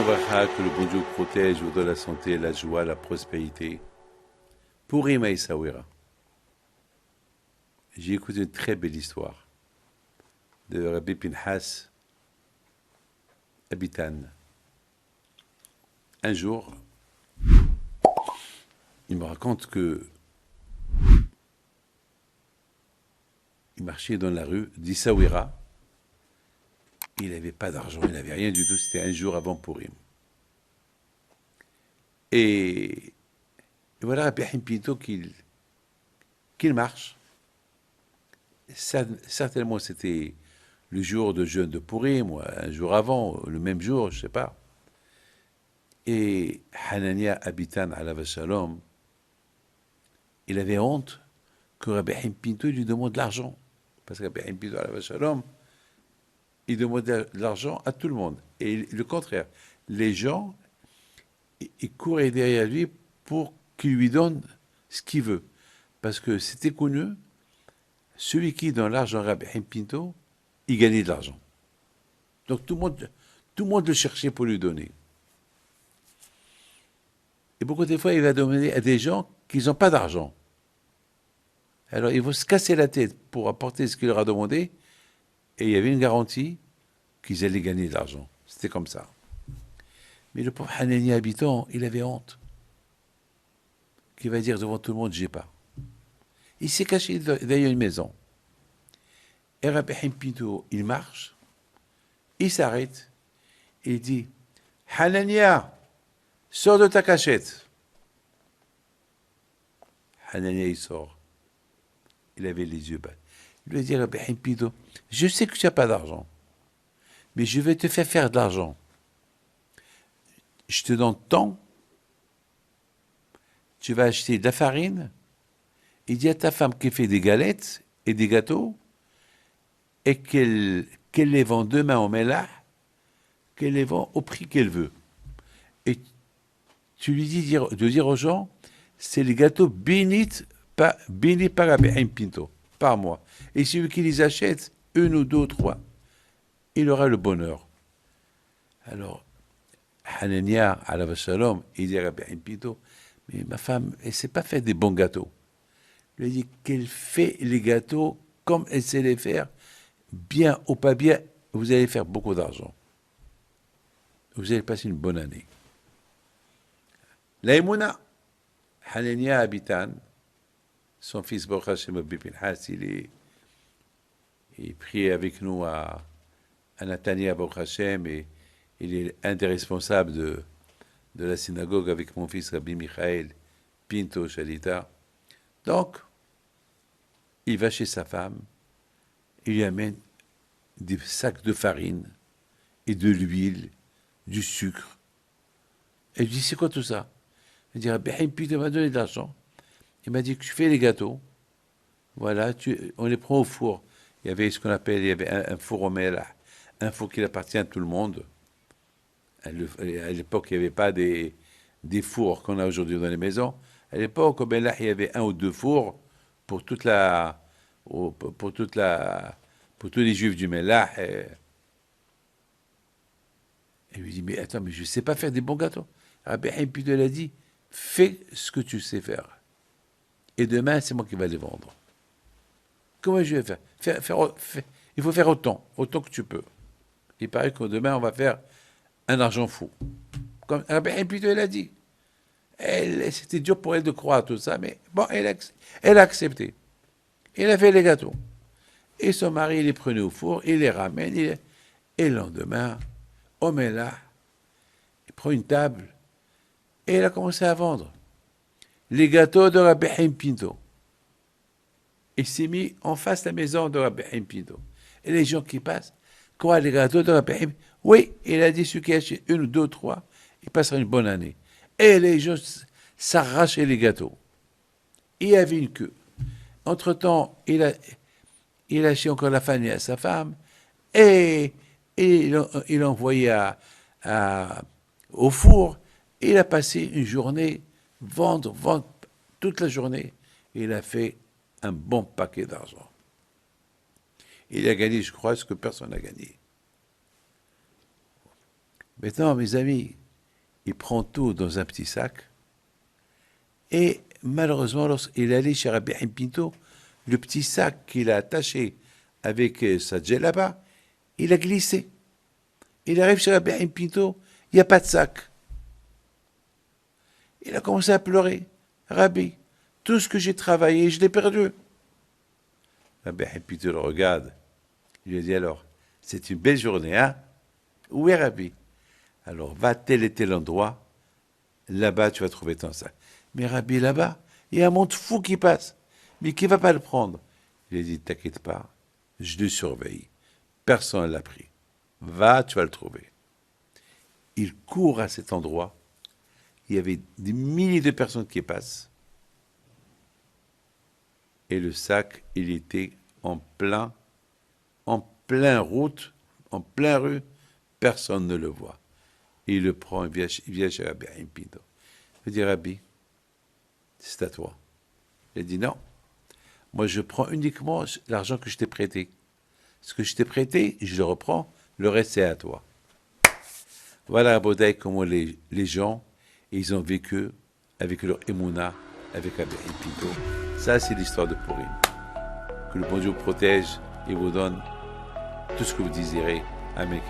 Bracha, que le bon Dieu protège, vous donne la santé, la joie, la prospérité. Pour Ima Essaouira, j'ai écouté une très belle histoire de Rabbi Pinhas Abitan. Un jour, il me raconte que il marchait dans la rue d'Issaouira. Il n'avait pas d'argent, il n'avait rien du tout. C'était un jour avant Purim. Et voilà Rabbi Haim Pinto qu'il marche. Certainement, c'était le jour de jeûne de Purim, ou un jour avant, le même jour, je ne sais pas. Et Hanania Abitan alav shalom, il avait honte que Rabbi Haim Pinto lui demande de l'argent. Parce que Rabbi Haim Pinto alav shalom, il demandait de l'argent à tout le monde. Et le contraire, les gens, ils couraient derrière lui pour qu'il lui donne ce qu'il veut. Parce que c'était connu, celui qui donne l'argent à Rabbi Haim Pinto, il gagnait de l'argent. Donc tout le monde le cherchait pour lui donner. Et beaucoup de fois, il va demander à des gens qui n'ont pas d'argent. Alors, ils vont se casser la tête pour apporter ce qu'il leur a demandé, et il y avait une garantie qu'ils allaient gagner de l'argent. C'était comme ça. Mais le pauvre Hanani habitant, il avait honte. Qui va dire devant tout le monde, j'ai pas. Il s'est caché derrière une maison. Et Rabbi Haim Pinto, il marche, il s'arrête, et il dit, Hanania, sors de ta cachette. Hanania, il sort. Il avait les yeux bas. Il lui a dit, Rabbi Haim Pinto, je sais que tu n'as pas d'argent, mais je vais te faire de l'argent. Je te donne tant, tu vas acheter de la farine, et dis à ta femme qu'elle fait des galettes et des gâteaux, et qu'elle les vend demain au Mellah, qu'elle les vend au prix qu'elle veut. Et tu lui dis de dire aux gens, c'est les gâteaux bénis par Rabbi Haim Pinto, par mois. Et celui qui les achète, une ou deux ou trois, il aura le bonheur. Alors, Hanania, alav shalom, il dit à Rabbi Haim Pinto, mais ma femme, elle ne sait pas faire des bons gâteaux. Il lui dit qu'elle fait les gâteaux comme elle sait les faire, bien ou pas bien, vous allez faire beaucoup d'argent. Vous allez passer une bonne année. Laïmouna, Hanania Abitan, son fils Baruch Hashem Rabbi Pinhas, il prie avec nous à Natania Baruch Hashem, et il est un des responsables de la synagogue avec mon fils Rabbi Michael Pinto Shalita. Donc, il va chez sa femme, il lui amène des sacs de farine et de l'huile, du sucre. Elle lui dit, c'est quoi tout ça? Elle dit, Rabbi Haim Pinto m'a donné de l'argent. Il m'a dit que tu fais les gâteaux. Voilà, on les prend au four. Il y avait ce qu'on appelle, il y avait un four au Mellah, un four qui appartient à tout le monde. À l'époque, il n'y avait pas des fours qu'on a aujourd'hui dans les maisons. À l'époque, au Mellah, il y avait un ou deux fours pour tous les juifs du Mellah. Et il lui dit, mais attends, mais je ne sais pas faire des bons gâteaux. Rabbi Haim Pinto a dit, fais ce que tu sais faire. Et demain, c'est moi qui vais les vendre. Comment je vais faire, il faut faire autant que tu peux. Il paraît que demain, on va faire un argent fou. Comme Rabbi Haim Pinto, elle a dit. C'était dur pour elle de croire à tout ça, mais bon, elle a accepté. Elle a fait les gâteaux. Et son mari, il les prenait au four, il les ramène, et le lendemain, on met là, il prend une table, et elle a commencé à vendre les gâteaux de Rabbi Haim Pinto. Il s'est mis en face de la maison de Rabbi Haim Pinto. Et les gens qui passent, quoi, les gâteaux de Rabbi Haim? Oui, il a dit, ceux qui achètent une ou deux ou trois, il passera une bonne année. Et les gens s'arrachaient les gâteaux. Il y avait une queue. Entre-temps, il a acheté encore la famille à sa femme, et il a envoyé au four. Il a passé une journée, vendre toute la journée. Il a fait un bon paquet d'argent. Il a gagné, je crois, ce que personne n'a gagné. Maintenant, mes amis, il prend tout dans un petit sac. Et malheureusement, lorsqu'il est allé chez Rabbi Haim Pinto, le petit sac qu'il a attaché avec sa djellaba, il a glissé. Il arrive chez Rabbi Haim Pinto, il n'y a pas de sac. Il a commencé à pleurer. Rabbi, tout ce que j'ai travaillé, je l'ai perdu. Rabbi Haim Pinto le regarde. Il lui a dit alors, c'est une belle journée, hein? Où est Rabbi? Alors, va tel et tel endroit, là-bas, tu vas trouver ton sac. Mais Rabbi, là-bas, il y a un monde fou qui passe. Mais qui ne va pas le prendre? Il a dit, t'inquiète pas, je le surveille. Personne ne l'a pris. Va, tu vas le trouver. Il court à cet endroit. Il y avait des milliers de personnes qui passent. Et le sac, il était en plein route, en plein rue. Personne ne le voit. Et il le prend, il vient chez Rabbi Haim Pinto. Il dit, Rabbi, c'est à toi. Il a dit, non, moi je prends uniquement l'argent que je t'ai prêté. Ce que je t'ai prêté, je le reprends, le reste c'est à toi. Voilà, Baudaï, comment les gens, ils ont vécu avec leur émouna, avec Rabbi Haim Pinto. Ça, c'est l'histoire de Purim. Que le bon Dieu vous protège et vous donne tout ce que vous désirez. Amen.